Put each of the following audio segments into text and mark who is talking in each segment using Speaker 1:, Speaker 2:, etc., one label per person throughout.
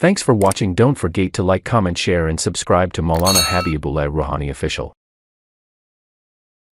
Speaker 1: Thanks for watching. Don't forget to like, comment, share and subscribe to Maulana Habibullah Rouhani Official.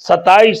Speaker 2: 27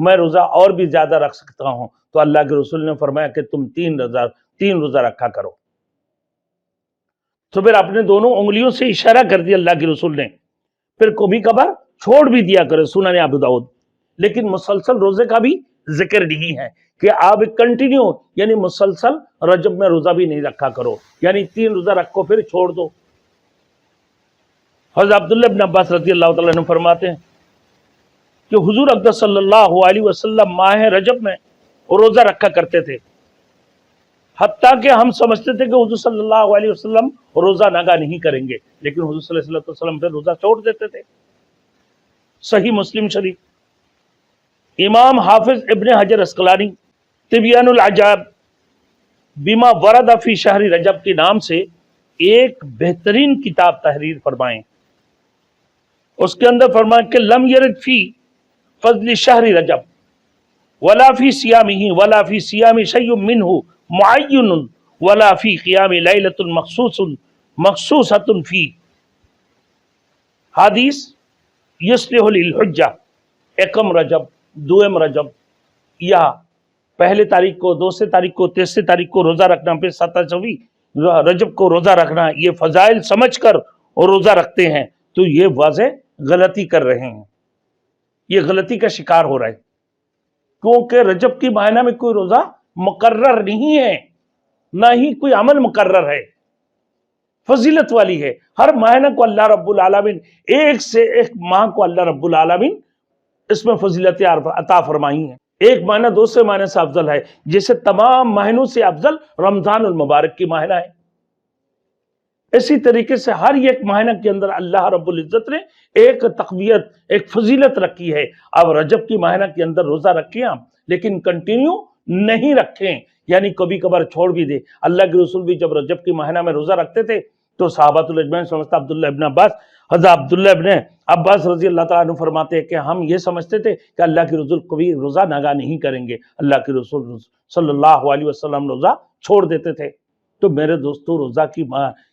Speaker 2: میں روزہ اور بھی زیادہ رکھ سکتا ہوں، تو اللہ کے رسول نے فرمایا کہ تم 3 روزہ رکھا کرو۔ تو پھر اپنے دونوں انگلیوں سے اشارہ کر دیا اللہ کے رسول نے، پھر کبھی کبھار چھوڑ بھی دیا کرے، سنن ابو داؤد۔ لیکن مسلسل روزے کا بھی ذکر نہیں ہے کہ آپ کنٹینیو یعنی مسلسل رجب میں روزہ بھی نہیں رکھا کرو، یعنی 3 روزہ رکھو پھر چھوڑ دو۔ حضرت عبداللہ بن عباس رضی اللہ تعالیٰ عنہ فرماتے ہیں کہ حضور اقدس صلی اللہ علیہ وسلم ماہ رجب میں روزہ رکھا کرتے تھے، حتیٰ کہ ہم سمجھتے تھے کہ حضور صلی اللہ علیہ وسلم روزہ نگاہ نہیں کریں گے، لیکن حضور صلی اللہ علیہ وسلم پھر روزہ چھوڑ دیتے تھے۔ صحیح مسلم شریف، امام حافظ ابن حجر اسقلانی تبیان العجائب بما ورد فی شہر رجب کے نام سے ایک بہترین کتاب تحریر فرمائیں۔ اس کے اندر فرمائیں کہ لم یرد فی فضل شہر رجب ولا فی صیامہ ولا فی صیام شیء منہ معین ولا فی قیام لیلۃ مخصوصۃ فی حدیث یصلح للحجہ ایکم رجب، دوم رجب، یا پہلے تاریخ کو، دوسرے تاریخ کو، تیسرے تاریخ کو روزہ رکھنا، پھر 17 رجب کو روزہ رکھنا، یہ فضائل سمجھ کر اور روزہ رکھتے ہیں تو یہ واضح غلطی کر رہے ہیں، یہ غلطی کا شکار ہو رہا ہے، کیونکہ رجب کی مہینہ میں کوئی روزہ مقرر نہیں ہے، نہ ہی کوئی عمل مقرر ہے، فضیلت والی ہے۔ ہر مہینہ کو اللہ رب العالمین، ایک سے ایک ماہ کو اللہ رب العالمین اس میں فضیلت عطا فرمائی ہیں۔ ایک مہینہ دوسرے مہینے سے افضل ہے، جیسے تمام مہینوں سے افضل رمضان المبارک کی مہینہ ہے۔ اسی طریقے سے ہر ایک مہینہ کے اندر اللہ رب العزت نے ایک تقویت، ایک فضیلت رکھی ہے۔ اب رجب کی مہینہ کے اندر روزہ رکھیں آپ، لیکن کنٹینیو نہیں رکھیں، یعنی کبھی کبھار چھوڑ بھی دے۔ اللہ کے رسول بھی جب رجب کی مہینہ میں روزہ رکھتے تھے تو صحابۃ الاجمعین سمجھتا عبداللہ ابن عباس، حضرت عبداللہ ابن عباس رضی اللہ تعالیٰ عنہ فرماتے ہیں کہ ہم یہ سمجھتے تھے کہ اللہ کے رسول کبھی روزہ ناگاہ نہیں کریں گے، اللہ کے رسول صلی اللہ علیہ وسلم روزہ چھوڑ دیتے تھے۔ تو میرے دوستو، روزہ کی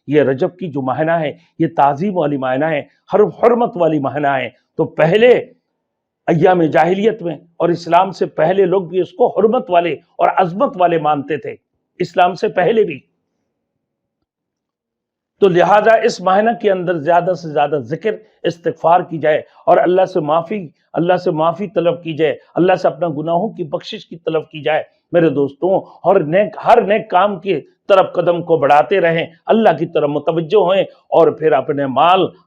Speaker 2: یہ رجب کی جو مہینہ ہے یہ تعظیم والی مہینہ ہے، حرمت والی مہینہ ہے۔ تو پہلے ایام جاہلیت میں اور اسلام سے پہلے لوگ بھی اس کو حرمت والے اور عظمت والے مانتے تھے، اسلام سے پہلے بھی۔ تو لہٰذا اس مہینہ کے اندر زیادہ سے زیادہ ذکر، استغفار کی جائے اور اللہ سے معافی طلب کی جائے، اللہ سے اپنا گناہوں کی بخشش کی طلب کی جائے۔ میرے دوستوں، اور ہر نیک کام کی طرف قدم کو بڑھاتے رہیں، اللہ کی طرف متوجہ ہوئیں، اور پھر اپنے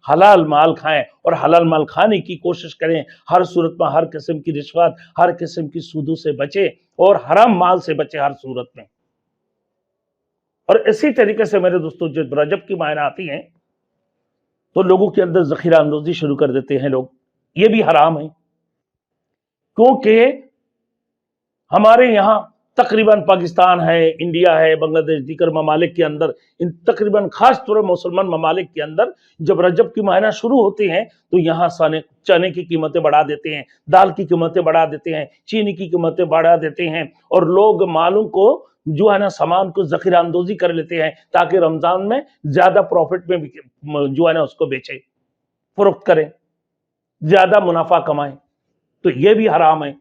Speaker 2: حلال مال کھائیں اور حلال مال کھانے کی کوشش کریں۔ ہر صورت میں ہر قسم کی رشوت، ہر قسم کی سودوں سے بچیں اور حرام مال سے بچیں ہر صورت میں۔ اور اسی طریقے سے میرے دوستو، جب رجب کی مہینہ آتی ہیں تو لوگوں کے اندر ذخیرہ اندوزی شروع کر دیتے ہیں لوگ، یہ بھی حرام ہے، کیونکہ ہمارے یہاں تقریباً پاکستان ہے، انڈیا ہے، بنگلہ دیش، دیگر ممالک کے اندر، ان تقریباً خاص طور مسلمان ممالک کے اندر جب رجب کی مہینہ شروع ہوتے ہیں تو یہاں چنے کی قیمتیں بڑھا دیتے ہیں، دال کی قیمتیں بڑھا دیتے ہیں، چینی کی قیمتیں بڑھا دیتے ہیں، اور لوگ مالوں کو جو ہے نا سامان کو ذخیرہ اندوزی کر لیتے ہیں تاکہ رمضان میں زیادہ پروفٹ میں جو ہے نا اس کو بیچے، فروخت کریں، زیادہ منافع کمائیں۔ تو یہ بھی حرام ہے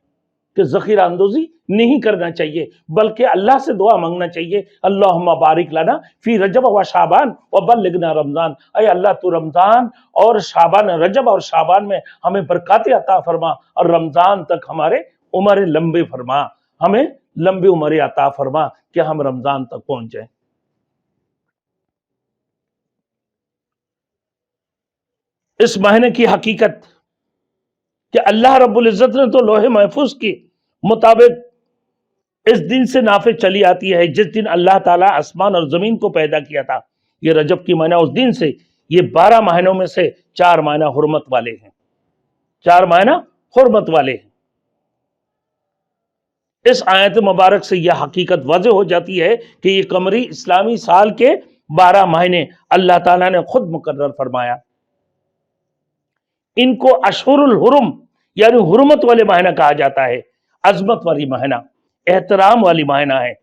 Speaker 2: کہ ذخیرہ اندوزی نہیں کرنا چاہیے، بلکہ اللہ سے دعا مانگنا چاہیے، اللہم بارک لنا فی رجب و شعبان وبلغنا رمضان، اے اللہ تو رمضان اور شعبان، رجب اور شعبان میں ہمیں برکات عطا فرما، اور رمضان تک ہمارے عمر لمبے فرما، ہمیں لمبی عمر عطا فرما کہ ہم رمضان تک پہنچ جائیں۔ اس مہینے کی حقیقت کہ اللہ رب العزت نے تو لوح محفوظ کے مطابق اس دن سے نافذ چلی آتی ہے جس دن اللہ تعالیٰ آسمان اور زمین کو پیدا کیا تھا۔ یہ رجب کی مہینہ اس دن سے، یہ 12 مہینوں میں سے 4 مہینہ حرمت والے ہیں، 4 مہینہ حرمت والے ہیں۔ اس آیت مبارک سے یہ حقیقت واضح ہو جاتی ہے کہ یہ قمری اسلامی سال کے 12 مہینے اللہ تعالیٰ نے خود مقرر فرمایا۔ ان کو اشہر الحرم یعنی حرمت والے مہینہ کہا جاتا ہے، عظمت والی مہینہ، احترام والی مہینہ ہے۔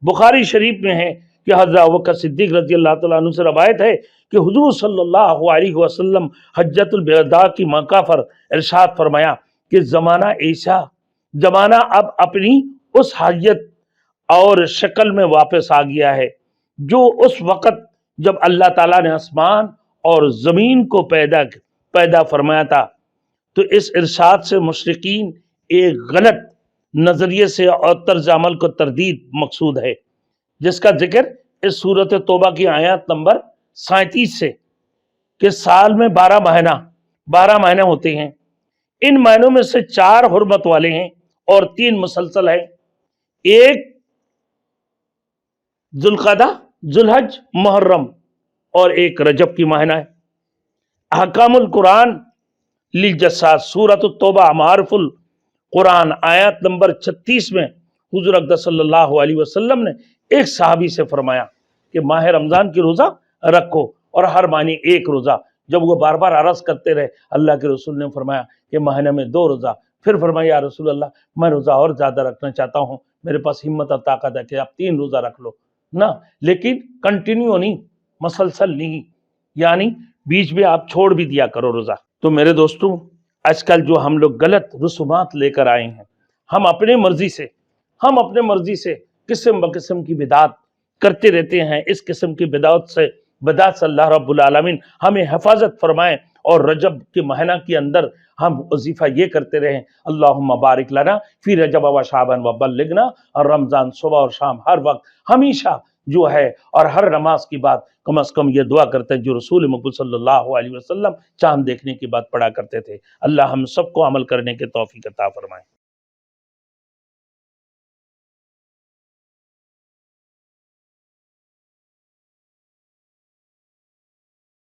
Speaker 2: بخاری شریف میں ہے کہ حضرت ابوبکر صدیق رضی اللہ تعالیٰ عنہ سے روایت ہے کہ حضور صلی اللہ علیہ وسلم حجۃ الوداع کی موقع پر ارشاد فرمایا کہ زمانہ اب اپنی اس حیت اور شکل میں واپس آ گیا ہے جو اس وقت جب اللہ تعالیٰ نے آسمان اور زمین کو پیدا فرمایا تھا۔ تو اس ارشاد سے مشرکین ایک غلط نظریے سے اور طرز عمل کو تردید مقصود ہے، جس کا ذکر اس سورۃ توبہ کی آیات نمبر 37 سے، کہ سال میں 12 مہینے ہوتے ہیں، ان مہینوں میں سے 4 حرمت والے ہیں اور 3 مسلسل ہیں، ایک ذوالقعدہ، ذوالحج، محرم، اور ایک رجب کی مہینہ ہے۔ احکام القرآن للجساس، سورۃ التوبہ معارف القرآن آیات نمبر 36 میں حضور اقدس صلی اللہ علیہ وسلم نے ایک صحابی سے فرمایا کہ ماہ رمضان کی روزہ رکھو اور ہر معنی ایک روزہ۔ جب وہ بار بار عرض کرتے رہے، اللہ کے رسول نے فرمایا کہ مہینے میں 2 روزہ۔ پھر فرمایا یا رسول اللہ میں روزہ اور زیادہ رکھنا چاہتا ہوں، میرے پاس ہمت اور طاقت ہے کہ آپ 3 روزہ رکھ لو نا، لیکن کنٹینیو نہیں، مسلسل نہیں، یعنی بیچ میں آپ چھوڑ بھی دیا کرو روزہ۔ تو میرے دوستوں، آج کل جو ہم لوگ غلط رسومات لے کر آئے ہیں، ہم اپنے مرضی سے قسم بقسم کی بدعات کرتے رہتے ہیں۔ اس قسم کی بدعات سے اللہ رب العالمین ہمیں حفاظت فرمائے، اور رجب کے مہینہ کے اندر ہم وظیفہ یہ کرتے رہیں، اللہم بارک لنا فی رجب و شعبان و بلغنا، اور رمضان صبح اور شام ہر وقت ہمیشہ جو ہے، اور ہر نماز کی بعد کم از کم یہ دعا کرتے ہیں جو رسول مقبول صلی اللہ علیہ وسلم چاند دیکھنے کی بعد پڑھا کرتے تھے۔ اللہ ہم سب کو عمل کرنے کے توفیق عطا فرمائے۔